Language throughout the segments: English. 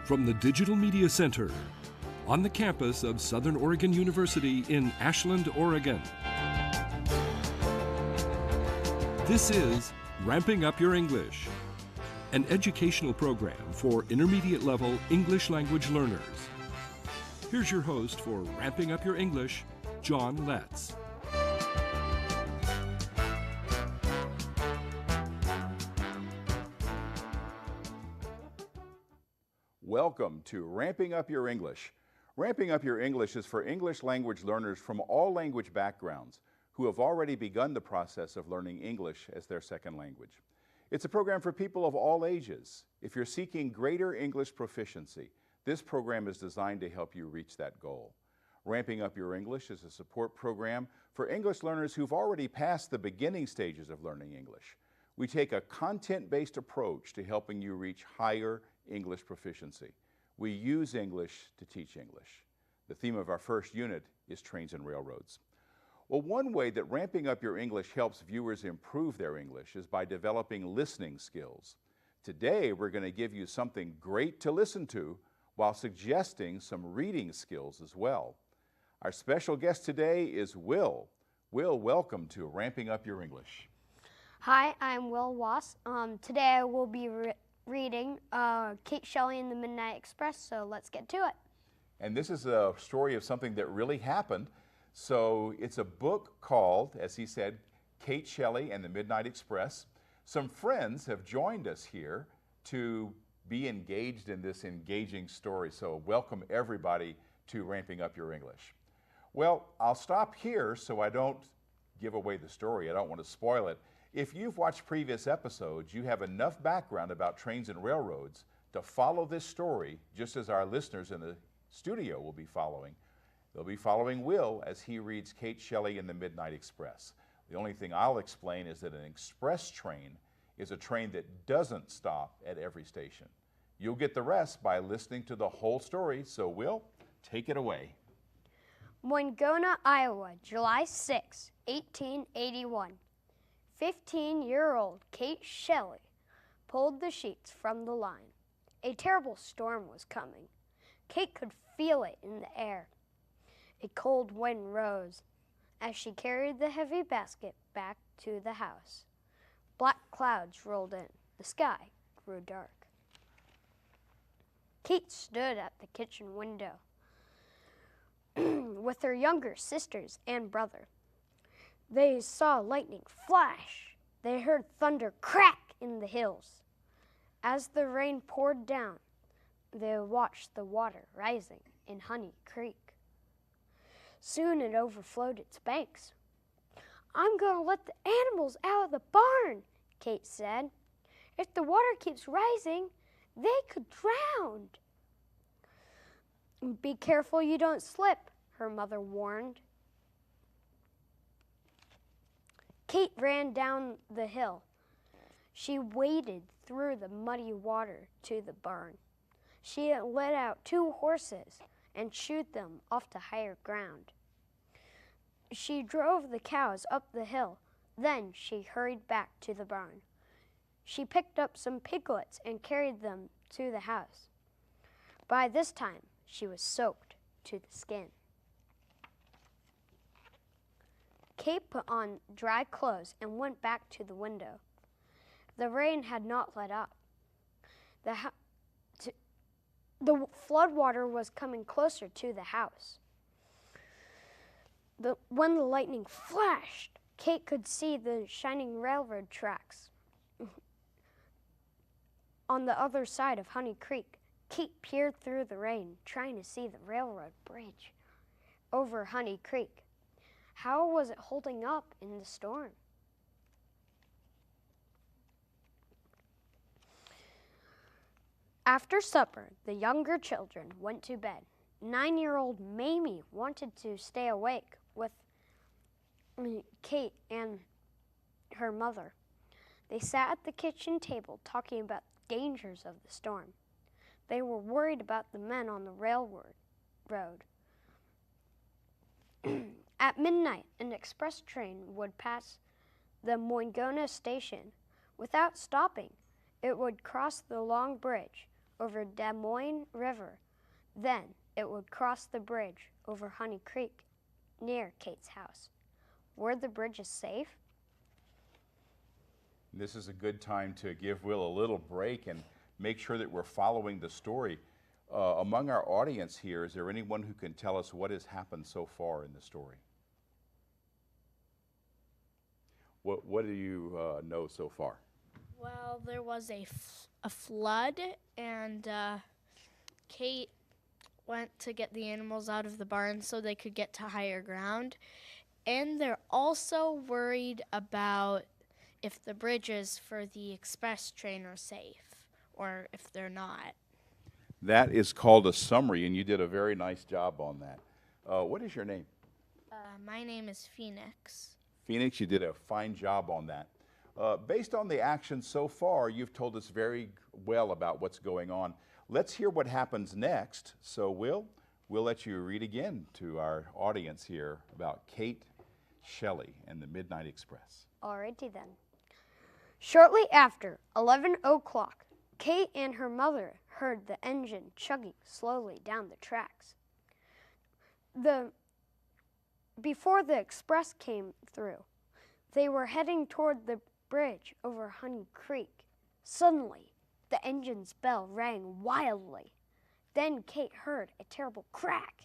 From the Digital Media Center on the campus of Southern Oregon University in Ashland, Oregon. This is Ramping Up Your English, an educational program for intermediate level English language learners. Here's your host for Ramping Up Your English, John Letts. Welcome to Ramping Up Your English. Ramping Up Your English is for English language learners from all language backgrounds who have already begun the process of learning English as their second language. It's a program for people of all ages. If you're seeking greater English proficiency, this program is designed to help you reach that goal. Ramping Up Your English is a support program for English learners who've already passed the beginning stages of learning English. We take a content-based approach to helping you reach higher English proficiency. We use English to teach English. The theme of our first unit is trains and railroads. Well, one way that Ramping Up Your English helps viewers improve their English is by developing listening skills. Today, we're going to give you something great to listen to while suggesting some reading skills as well. Our special guest today is Will. Will, welcome to Ramping Up Your English. Hi, I'm Will Wass. Today I will be reading Kate Shelly and the Midnight Express, so let's get to it. And this is a story of something that really happened. So it's a book called, as he said, Kate Shelly and the Midnight Express. Some friends have joined us here to be engaged in this engaging story. So welcome everybody to Ramping Up Your English. Well, I'll stop here so I don't give away the story. I don't want to spoil it. If you've watched previous episodes, you have enough background about trains and railroads to follow this story, just as our listeners in the studio will be following. They'll be following Will as he reads Kate Shelly and the Midnight Express. The only thing I'll explain is that an express train is a train that doesn't stop at every station. You'll get the rest by listening to the whole story, so Will, take it away. Moingona, Iowa, July 6, 1881. 15-year-old Kate Shelly pulled the sheets from the line. A terrible storm was coming. Kate could feel it in the air. A cold wind rose as she carried the heavy basket back to the house. Black clouds rolled in. The sky grew dark. Kate stood at the kitchen window with her younger sisters and brother. They saw lightning flash. They heard thunder crack in the hills. As the rain poured down, they watched the water rising in Honey Creek. Soon it overflowed its banks. "I'm going to let the animals out of the barn," Kate said. "If the water keeps rising, they could drown." "Be careful you don't slip," her mother warned. Kate ran down the hill. She waded through the muddy water to the barn. She let out 2 horses and shooed them off to higher ground. She drove the cows up the hill. Then she hurried back to the barn. She picked up some piglets and carried them to the house. By this time, she was soaked to the skin. Kate put on dry clothes and went back to the window. The rain had not let up. The floodwater was coming closer to the house. When the lightning flashed, Kate could see the shining railroad tracks. On the other side of Honey Creek, Kate peered through the rain, trying to see the railroad bridge over Honey Creek. How was it holding up in the storm? After supper, the younger children went to bed. 9-year-old Mamie wanted to stay awake with Kate and her mother. They sat at the kitchen table talking about the dangers of the storm. They were worried about the men on the railroad. At midnight, an express train would pass the Moingona station. Without stopping, it would cross the long bridge over Des Moines River. Then it would cross the bridge over Honey Creek near Kate's house. Were the bridges safe? This is a good time to give Will a little break and make sure that we're following the story. Among our audience here, is there anyone who can tell us what has happened so far in the story? What do you know so far? Well, there was a flood, and Kate went to get the animals out of the barn so they could get to higher ground. And they're also worried about if the bridges for the express train are safe or if they're not. That is called a summary, and you did a very nice job on that. What is your name? My name is Phoenix. Phoenix, you did a fine job on that. Based on the action so far, you've told us very well about what's going on. Let's hear what happens next. So we'll let you read again to our audience here about Kate Shelly and the Midnight Express. Alrighty then. Shortly after 11 o'clock, Kate and her mother heard the engine chugging slowly down the tracks. Before the express came through, they were heading toward the bridge over Honey Creek. Suddenly, the engine's bell rang wildly. Then Kate heard a terrible crack.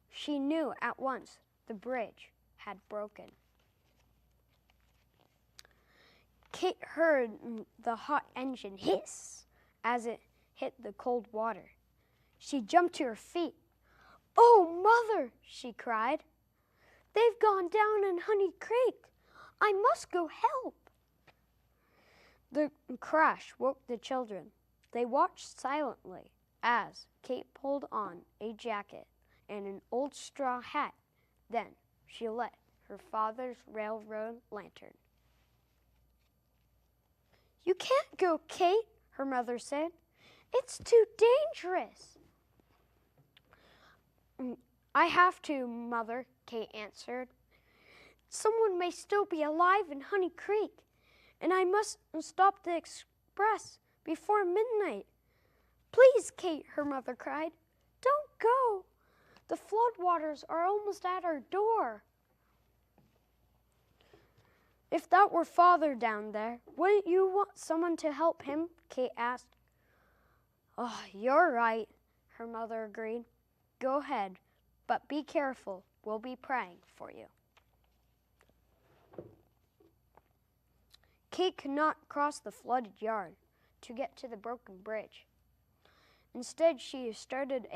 She knew at once the bridge had broken. Kate heard the hot engine hiss as it hit the cold water. She jumped to her feet. "Oh, Mother," she cried. "They've gone down in Honey Creek. I must go help." The crash woke the children. They watched silently as Kate pulled on a jacket and an old straw hat. Then she lit her father's railroad lantern. "You can't go, Kate," her mother said. "It's too dangerous." "I have to, Mother," Kate answered. "Someone may still be alive in Honey Creek, and I must stop the express before midnight." "Please, Kate," her mother cried. "Don't go. The floodwaters are almost at our door." "If that were Father down there, wouldn't you want someone to help him?" Kate asked. "Oh, you're right," her mother agreed. "Go ahead, but be careful. We'll be praying for you." Kate could not cross the flooded yard to get to the broken bridge. Instead, she started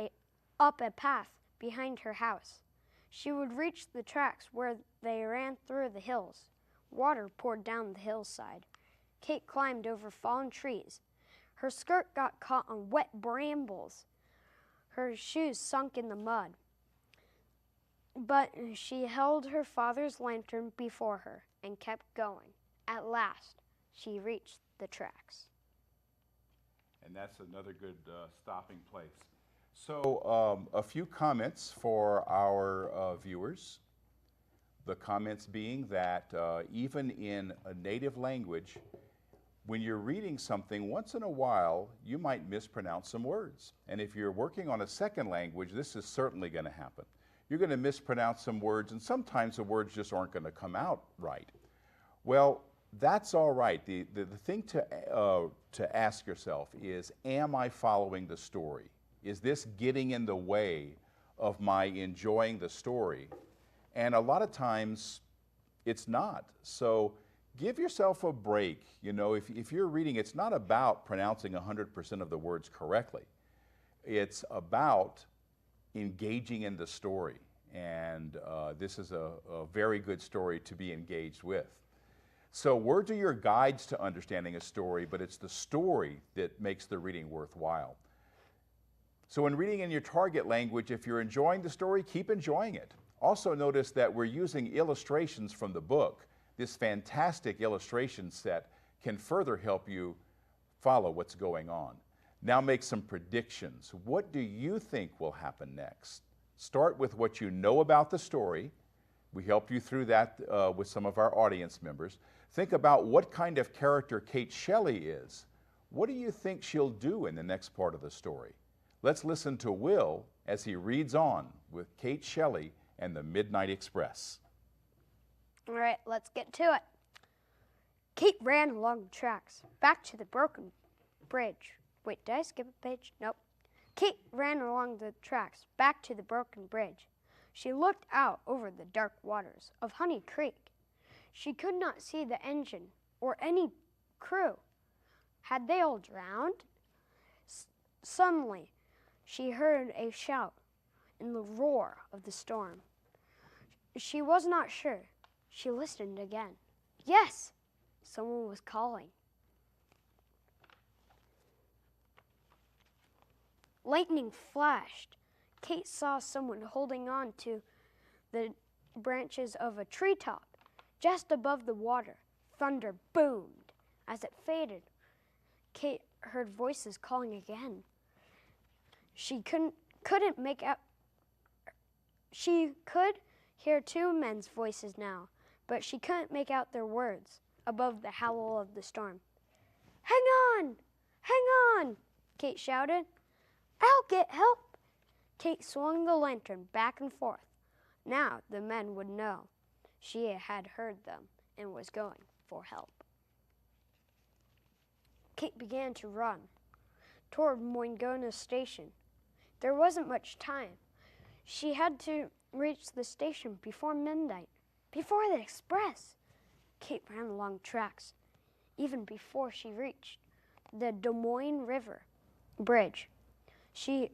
up a path behind her house. She would reach the tracks where they ran through the hills. Water poured down the hillside. Kate climbed over fallen trees. Her skirt got caught on wet brambles. Her shoes sunk in the mud. But she held her father's lantern before her and kept going. At last, she reached the tracks. And that's another good stopping place. So a few comments for our viewers. The comments being that even in a native language, when you're reading something, once in a while, you might mispronounce some words. And if you're working on a second language, this is certainly going to happen. You're going to mispronounce some words, and sometimes the words just aren't going to come out right. Well, that's all right. The thing to ask yourself is, am I following the story? Is this getting in the way of my enjoying the story? And a lot of times, it's not. So give yourself a break. You know, if you're reading, it's not about pronouncing 100% of the words correctly. It's about engaging in the story. And this is a very good story to be engaged with. So words are your guides to understanding a story, but it's the story that makes the reading worthwhile. So when reading in your target language, if you're enjoying the story, keep enjoying it. Also notice that we're using illustrations from the book. This fantastic illustration set can further help you follow what's going on. Now make some predictions. What do you think will happen next? Start with what you know about the story. We helped you through that with some of our audience members. Think about what kind of character Kate Shelly is. What do you think she'll do in the next part of the story? Let's listen to Will as he reads on with Kate Shelly and the Midnight Express. All right, let's get to it. Kate ran along the tracks, back to the broken bridge. Wait, did I skip a page? Nope. Kate ran along the tracks, back to the broken bridge. She looked out over the dark waters of Honey Creek. She could not see the engine or any crew. Had they all drowned? Suddenly, she heard a shout and the roar of the storm. She was not sure. She listened again. Yes, someone was calling. Lightning flashed. Kate saw someone holding on to the branches of a treetop just above the water. Thunder boomed. As it faded, Kate heard voices calling again. She couldn't make out. She could hear two men's voices now, but she couldn't make out their words above the howl of the storm. "Hang on! Hang on!" Kate shouted. "I'll get help." Kate swung the lantern back and forth. Now the men would know she had heard them and was going for help. Kate began to run toward Moingona Station. There wasn't much time. She had to reach the station before midnight, before the express. Kate ran along tracks, even before she reached the Des Moines River Bridge. She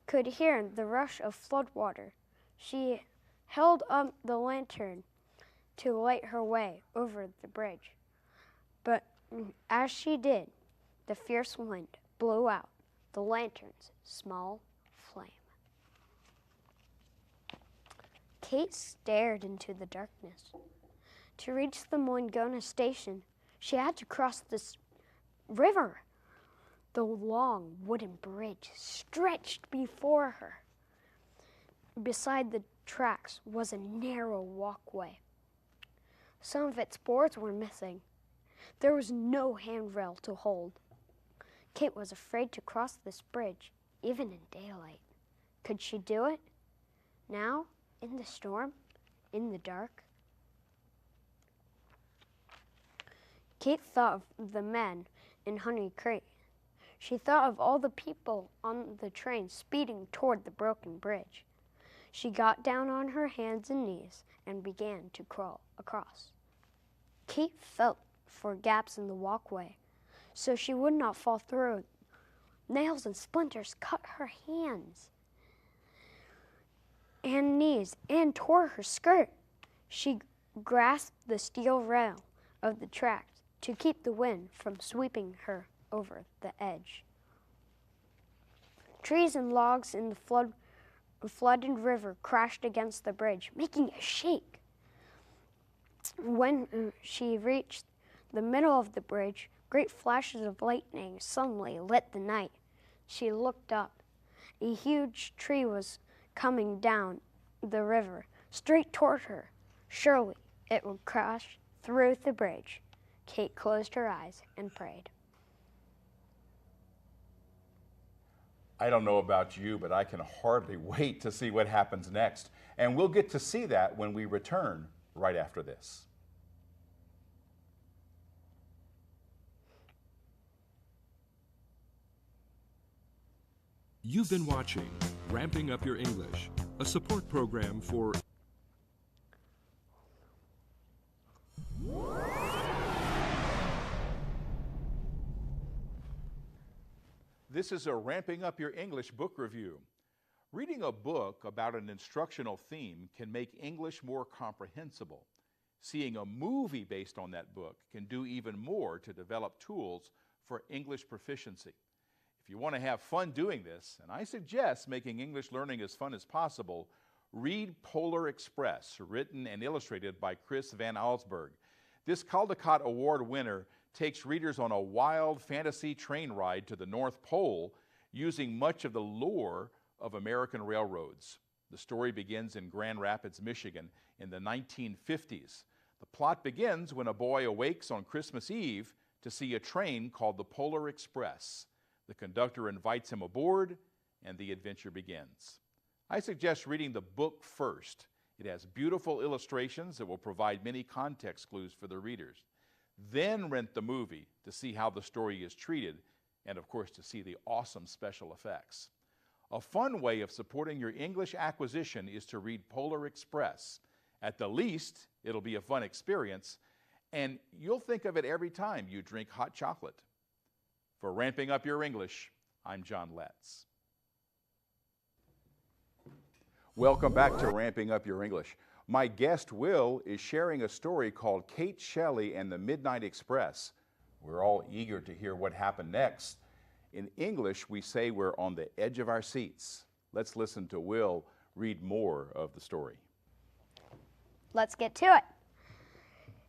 could hear the rush of floodwater. She held up the lantern to light her way over the bridge. But as she did, the fierce wind blew out the lantern's small flame. Kate stared into the darkness. To reach the Moingona Station, she had to cross this river. The long wooden bridge stretched before her. Beside the tracks was a narrow walkway. Some of its boards were missing. There was no handrail to hold. Kate was afraid to cross this bridge, even in daylight. Could she do it? Now, in the storm, in the dark? Kate thought of the men in Honey Creek. She thought of all the people on the train speeding toward the broken bridge. She got down on her hands and knees and began to crawl across. Kate felt for gaps in the walkway so she would not fall through. Nails and splinters cut her hands and knees and tore her skirt. She grasped the steel rail of the tracks to keep the wind from sweeping her over the edge. Trees and logs in the flooded river crashed against the bridge, making it shake. When she reached the middle of the bridge, great flashes of lightning suddenly lit the night. She looked up. A huge tree was coming down the river, straight toward her. Surely it would crash through the bridge. Kate closed her eyes and prayed. I don't know about you, but I can hardly wait to see what happens next. And we'll get to see that when we return right after this. You've been watching Ramping Up Your English, a support program for This is a Ramping Up Your English book review. Reading a book about an instructional theme can make English more comprehensible. Seeing a movie based on that book can do even more to develop tools for English proficiency. If you want to have fun doing this, and I suggest making English learning as fun as possible, read Polar Express, written and illustrated by Chris Van Allsburg. This Caldecott Award winner takes readers on a wild fantasy train ride to the North Pole using much of the lore of American railroads. The story begins in Grand Rapids, Michigan in the 1950s. The plot begins when a boy awakes on Christmas Eve to see a train called the Polar Express. The conductor invites him aboard, and the adventure begins. I suggest reading the book first. It has beautiful illustrations that will provide many context clues for the readers. Then rent the movie to see how the story is treated, and of course to see the awesome special effects. A fun way of supporting your English acquisition is to read Polar Express. At the least, it'll be a fun experience, and you'll think of it every time you drink hot chocolate. For Ramping Up Your English, I'm John Letts. Welcome back to Ramping Up Your English. My guest, Will, is sharing a story called Kate Shelly and the Midnight Express. We're all eager to hear what happened next. In English, we say we're on the edge of our seats. Let's listen to Will read more of the story. Let's get to it.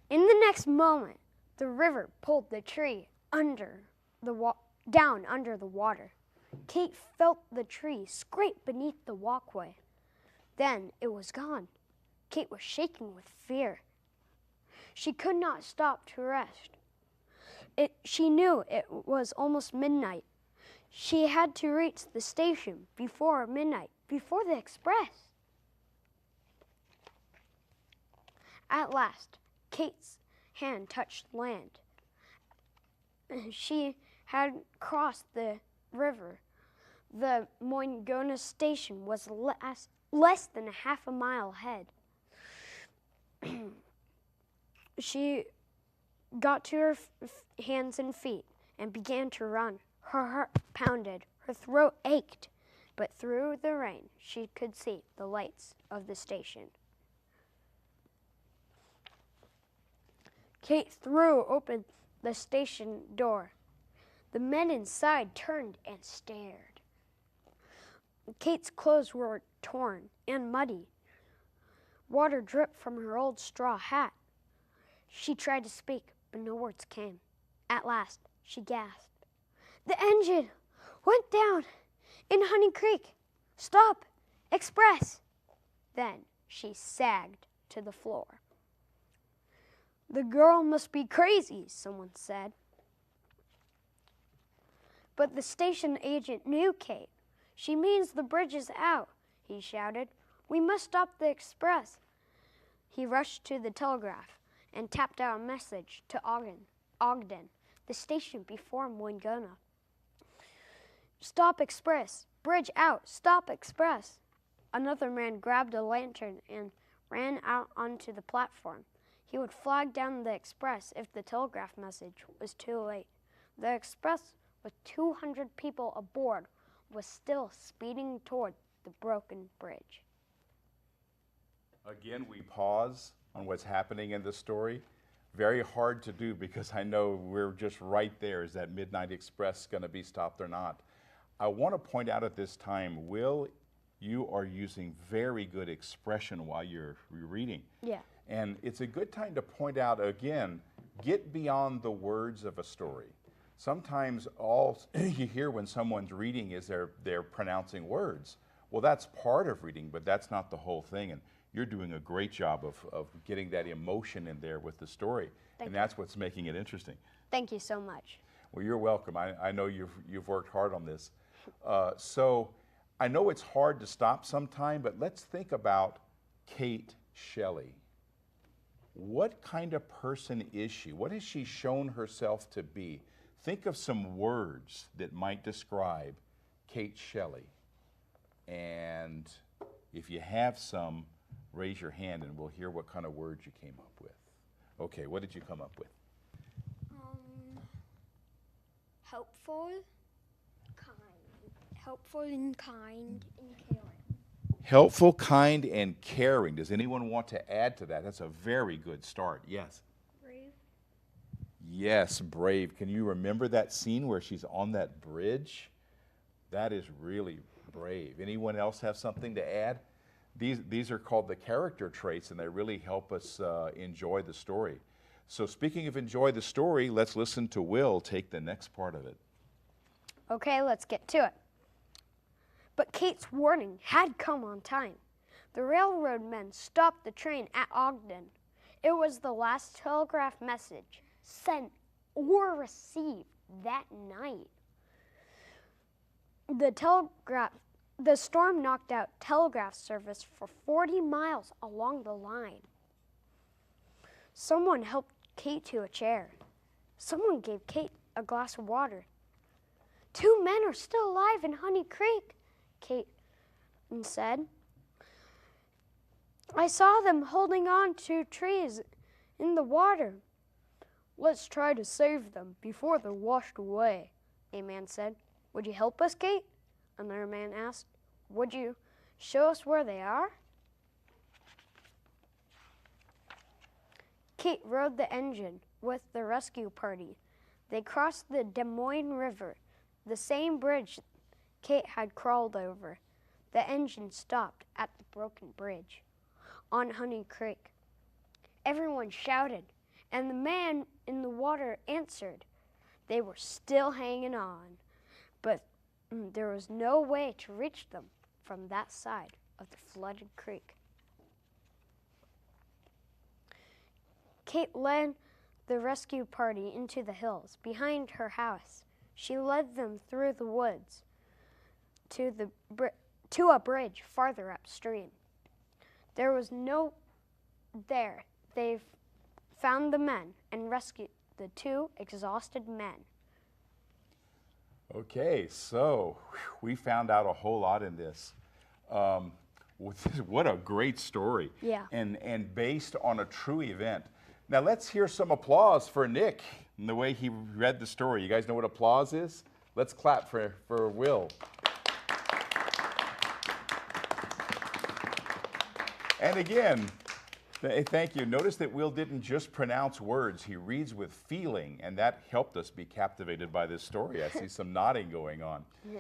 In the next moment, the river pulled the tree down under the water. Kate felt the tree scrape beneath the walkway. Then it was gone. Kate was shaking with fear. She could not stop to rest. She knew it was almost midnight. She had to reach the station before midnight, before the express. At last, Kate's hand touched land. She had crossed the river. The Moingona station was less than half a mile ahead. She got to her hands and feet and began to run. Her heart pounded, her throat ached, but through the rain she could see the lights of the station. Kate threw open the station door. The men inside turned and stared. Kate's clothes were torn and muddy. Water dripped from her old straw hat. She tried to speak, but no words came. At last, she gasped. "The engine went down in Honey Creek. Stop! Express!" Then she sagged to the floor. "The girl must be crazy," someone said. But the station agent knew Kate. "She means the bridge is out," he shouted. "We must stop the express." He rushed to the telegraph and tapped out a message to Ogden, the station before Moingona. "Stop express! Bridge out! Stop express!" Another man grabbed a lantern and ran out onto the platform. He would flag down the express if the telegraph message was too late. The express, with 200 people aboard, was still speeding toward the broken bridge. Again, we pause on what's happening in the story. Very hard to do because I know we're just right there. Is that Midnight Express going to be stopped or not? I want to point out at this time, Will, you are using very good expression while you're reading. Yeah. And it's a good time to point out, again, get beyond the words of a story. Sometimes all you hear when someone's reading is they're pronouncing words. Well, that's part of reading, but that's not the whole thing. And you're doing a great job of getting that emotion in there with the story. Thank and you. that's what's making it interesting. Thank you so much. Well, you're welcome. I know you've worked hard on this. So I know it's hard to stop sometime, but let's think about Kate Shelly. What kind of person is she? What has she shown herself to be? Think of some words that might describe Kate Shelly. And if you have some, raise your hand and we'll hear what kind of words you came up with. Okay, what did you come up with? Helpful, and kind, and caring. Helpful, kind, and caring. Does anyone want to add to that? That's a very good start. Yes. Brave. Yes, brave. Can you remember that scene where she's on that bridge? That is really brave. Anyone else have something to add? These are called the character traits, and they really help us enjoy the story. So speaking of enjoy the story, let's listen to Will take the next part of it. Okay, let's get to it. But Kate's warning had come on time. The railroad men stopped the train at Ogden. It was the last telegraph message sent or received that night. The storm knocked out telegraph service for 40 miles along the line. Someone helped Kate to a chair. Someone gave Kate a glass of water. 2 men are still alive in Honey Creek, Kate said. I saw them holding on to trees in the water. Let's try to save them before they're washed away, a man said. Would you help us, Kate? Another man asked. Would you show us where they are? Kate rode the engine with the rescue party. They crossed the Des Moines River, the same bridge Kate had crawled over. The engine stopped at the broken bridge on Honey Creek. Everyone shouted, and the man in the water answered. They were still hanging on, but there was no way to reach them from that side of the flooded creek. Kate led the rescue party into the hills behind her house. She led them through the woods to a bridge farther upstream. There was no there. They found the men and rescued the 2 exhausted men. Okay, so we found out a whole lot in this. What a great story. Yeah. And based on a true event. Now let's hear some applause for Nick and the way he read the story. You guys know what applause is? Let's clap for Will. And again, thank you. Notice that Will didn't just pronounce words. He reads with feeling, and that helped us be captivated by this story. I see some nodding going on. Yeah.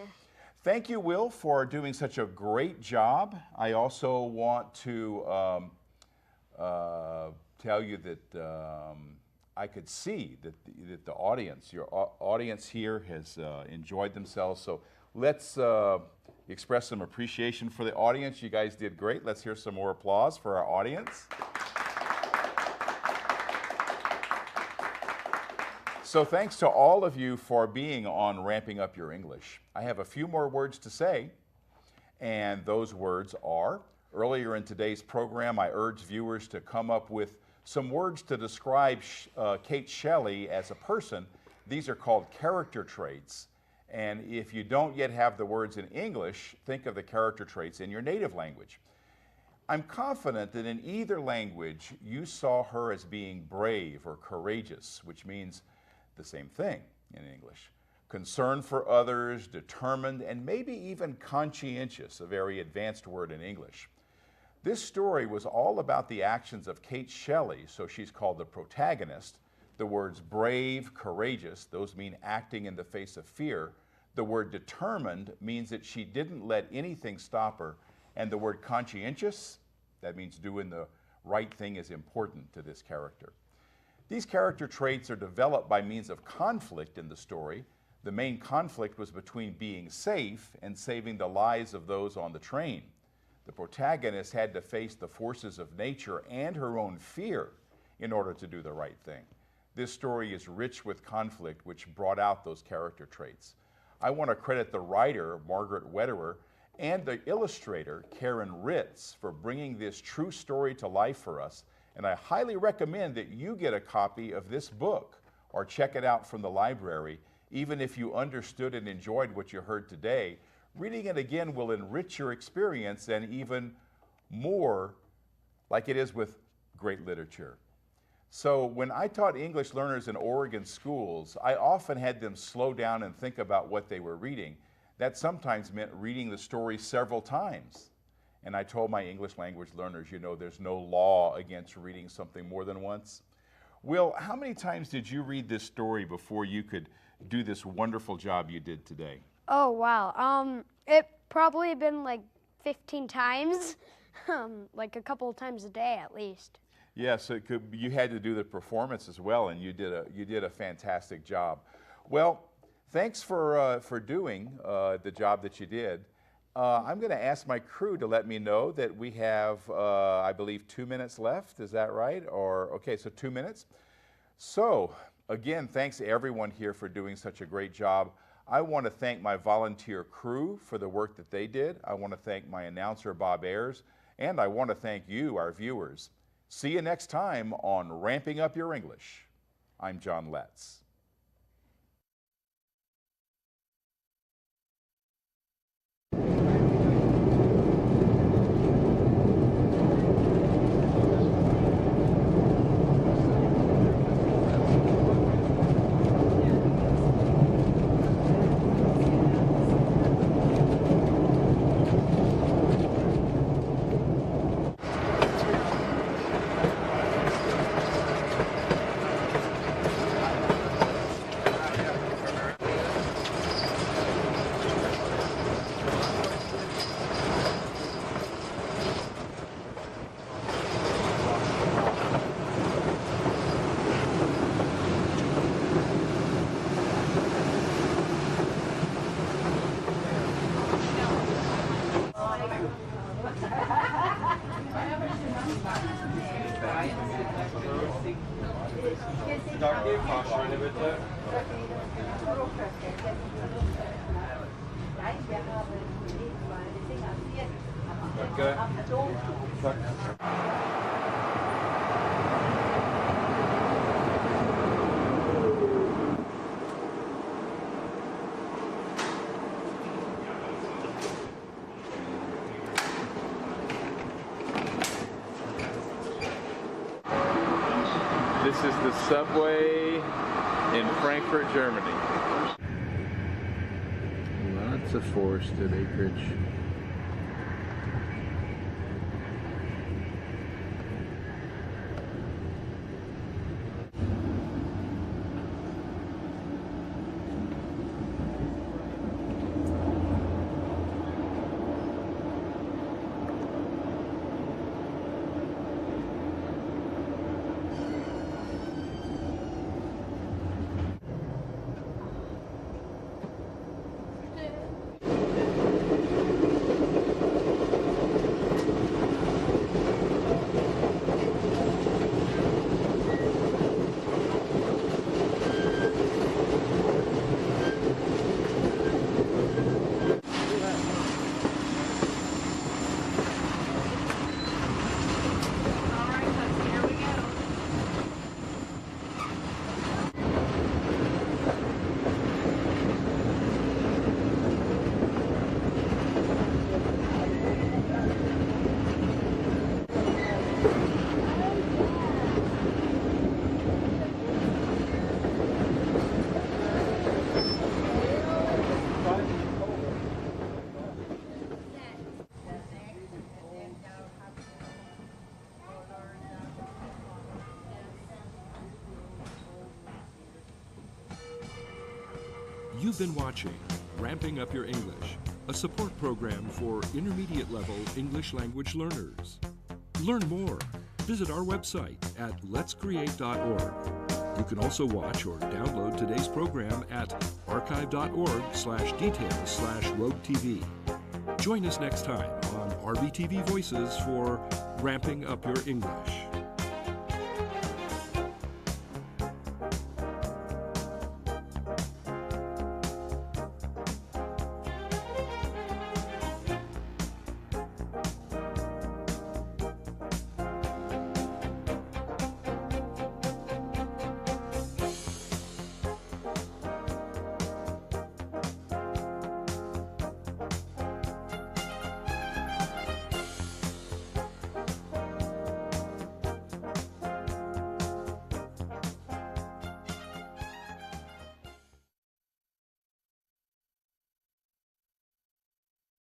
Thank you, Will, for doing such a great job. I also want to tell you that I could see that the audience, your audience here has enjoyed themselves. So let's express some appreciation for the audience. You guys did great. Let's hear some more applause for our audience. So thanks to all of you for being on Ramping Up Your English. I have a few more words to say, and those words are, earlier in today's program, I urged viewers to come up with some words to describe Kate Shelly as a person. These are called character traits. And if you don't yet have the words in English, think of the character traits in your native language. I'm confident that in either language, you saw her as being brave or courageous, which means the same thing in English. Concern for others, determined, and maybe even conscientious, a very advanced word in English. This story was all about the actions of Kate Shelly, so she's called the protagonist. The words brave, courageous, those mean acting in the face of fear. The word determined means that she didn't let anything stop her. And the word conscientious, that means doing the right thing is important to this character. These character traits are developed by means of conflict in the story. The main conflict was between being safe and saving the lives of those on the train. The protagonist had to face the forces of nature and her own fear in order to do the right thing. This story is rich with conflict, which brought out those character traits. I want to credit the writer, Margaret Wetterer, and the illustrator, Karen Ritz, for bringing this true story to life for us. And I highly recommend that you get a copy of this book or check it out from the library. Even if you understood and enjoyed what you heard today, reading it again will enrich your experience and even more like it is with great literature. So when I taught English learners in Oregon schools, I often had them slow down and think about what they were reading. That sometimes meant reading the story several times. And I told my English language learners, you know, there's no law against reading something more than once. Will, how many times did you read this story before you could do this wonderful job you did today? Oh, wow. It probably been like 15 times, like a couple of times a day at least. Yes, you had to do the performance as well, and you did a fantastic job. Well, thanks for doing the job that you did. I'm going to ask my crew to let me know that we have, I believe, 2 minutes left. Is that right? Or okay, so 2 minutes. So Again, thanks to everyone here for doing such a great job. I want to thank my volunteer crew for the work that they did. I want to thank my announcer, Bob Ayers, and I want to thank you, our viewers. See you next time on Ramping Up Your English. I'm John Letts. This is the subway in Frankfurt, Germany. Lots of forested acreage. You've been watching Ramping Up Your English, a support program for intermediate level English language learners. Learn more. Visit our website at letscreate.org. You can also watch or download today's program at archive.org/details/RogueTV. Join us next time on RVTV Voices for Ramping Up Your English.